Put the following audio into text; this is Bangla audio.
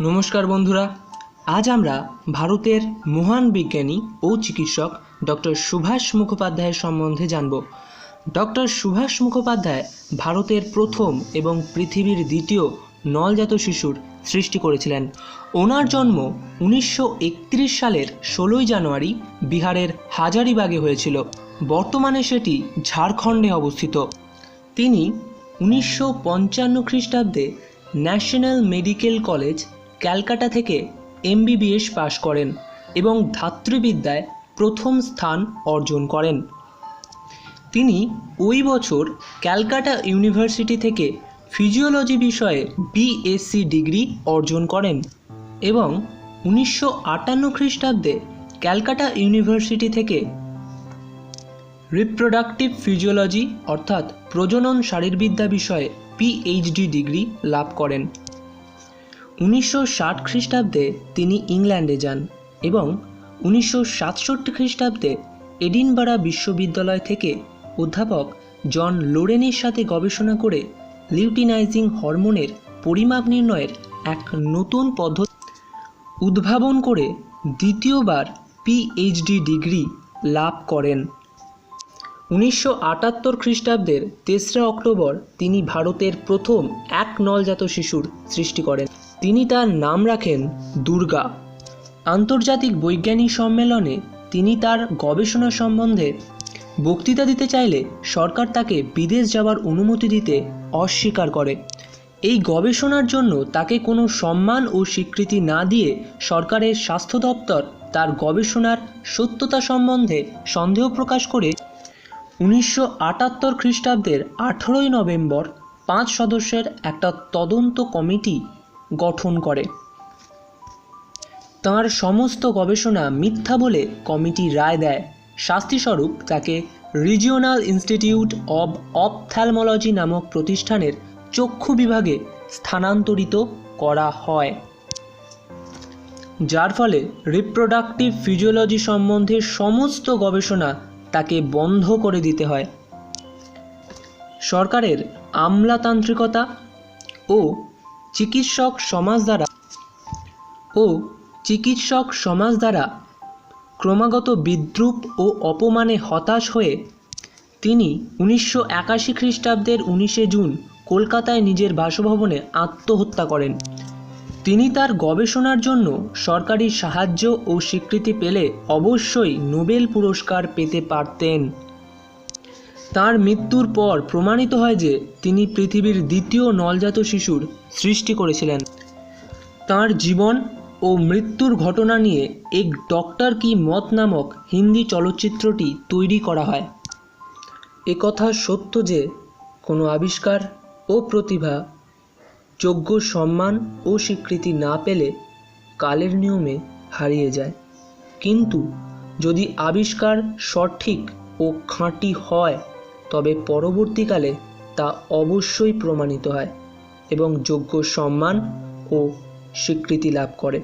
নমস্কার বন্ধুরা, আজ আমরা ভারতের মহান বিজ্ঞানী ও চিকিৎসক ডক্টর সুভাষ মুখোপাধ্যায়ের সম্বন্ধে জানব। ডক্টর সুভাষ মুখোপাধ্যায় ভারতের প্রথম এবং পৃথিবীর দ্বিতীয় নলজাত শিশুর সৃষ্টি করেছিলেন। ওনার জন্ম 1931 সালের 16 জানুয়ারি বিহারের হাজারিবাগে হয়েছিল। বর্তমানে সেটি ঝাড়খণ্ডে অবস্থিত। তিনি 1955 খ্রিস্টাব্দে ন্যাশনাল মেডিকেল কলেজ ক্যালকাটা থেকে MBBS পাশ করেন এবং ধাত্রীবিদ্যায় প্রথম স্থান অর্জন করেন। তিনি ওই বছর ক্যালকাটা ইউনিভার্সিটি থেকে ফিজিওলজি বিষয়ে BSc ডিগ্রি অর্জন করেন এবং 1958 খ্রিস্টাব্দে ক্যালকাটা ইউনিভার্সিটি থেকে রিপ্রোডাক্টিভ ফিজিওলজি অর্থাৎ প্রজনন শারীরবিদ্যা বিষয়ে PhD ডিগ্রি লাভ করেন। 1960 খ্রিস্টাব্দে তিনি ইংল্যান্ডে যান এবং 1967 খ্রিস্টাব্দে এডিনবারা বিশ্ববিদ্যালয় থেকে অধ্যাপক জন লোরেনের সাথে গবেষণা করে লিউটিনাইজিং হরমোনের পরিমাপ নির্ণয়ের এক নতুন পদ্ধতি উদ্ভাবন করে দ্বিতীয়বার PhD ডিগ্রি লাভ করেন। 1978 খ্রিস্টাব্দের 3 অক্টোবর তিনি ভারতের প্রথম এক নলজাত শিশুর সৃষ্টি করেন। তিনি তার নাম রাখেন দুর্গা। আন্তর্জাতিক বৈজ্ঞানিক সম্মেলনে তিনি তার গবেষণা সম্বন্ধে বক্তৃতা দিতে চাইলে সরকার তাকে বিদেশ যাওয়ার অনুমতি দিতে অস্বীকার করে। এই গবেষণার জন্য তাকে কোনো সম্মান ও স্বীকৃতি না দিয়ে সরকারের স্বাস্থ্য দপ্তর তার গবেষণার সত্যতা সম্বন্ধে সন্দেহ প্রকাশ করে 1978 খ্রিস্টাব্দের 18 নভেম্বর 5 সদস্যের একটা তদন্ত কমিটি গঠন করে। তাঁর সমস্ত গবেষণা মিথ্যা বলে কমিটি রায় দেয়। শাস্তিস্বরূপ তাকে রিজিওনাল ইনস্টিটিউট অব অপথ্যালমোলজি নামক প্রতিষ্ঠানের চক্ষু বিভাগে স্থানান্তরিত করা হয়, যার ফলে রিপ্রোডাক্টিভ ফিজিওলজি সম্বন্ধে সমস্ত গবেষণা তাকে বন্ধ করে দিতে হয়। সরকারের আমলাতান্ত্রিকতা ও চিকিৎসক সমাজ দ্বারা ক্রমাগত বিদ্রূপ ও অপমানে হতাশ হয়ে তিনি 1981 খ্রিস্টাব্দের 19 জুন কলকাতায় নিজের বাসভবনে আত্মহত্যা করেন। তিনি তার গবেষণার জন্য সরকারি সাহায্য ও স্বীকৃতি পেলে অবশ্যই নোবেল পুরস্কার পেতে পারতেন। তার মৃত্যুর পর প্রমাণিত হয় যে তিনি পৃথিবীর দ্বিতীয় নলজাত শিশুর সৃষ্টি করেছিলেন। তার জীবন ও মৃত্যুর ঘটনা নিয়ে এক ডক্টর কি মত নামক হিন্দি চলচ্চিত্রটি তৈরি করা হয়। একথা সত্য যে কোনো আবিষ্কার ও প্রতিভা যোগ্য সম্মান ও স্বীকৃতি না পেলে কালের নিয়মে হারিয়ে যায়, কিন্তু যদি আবিষ্কার সঠিক ও খাঁটি হয় তবে পরবর্তীকালে তা অবশ্যই প্রমাণিত হয় এবং যোগ্য সম্মান ও স্বীকৃতি লাভ করে।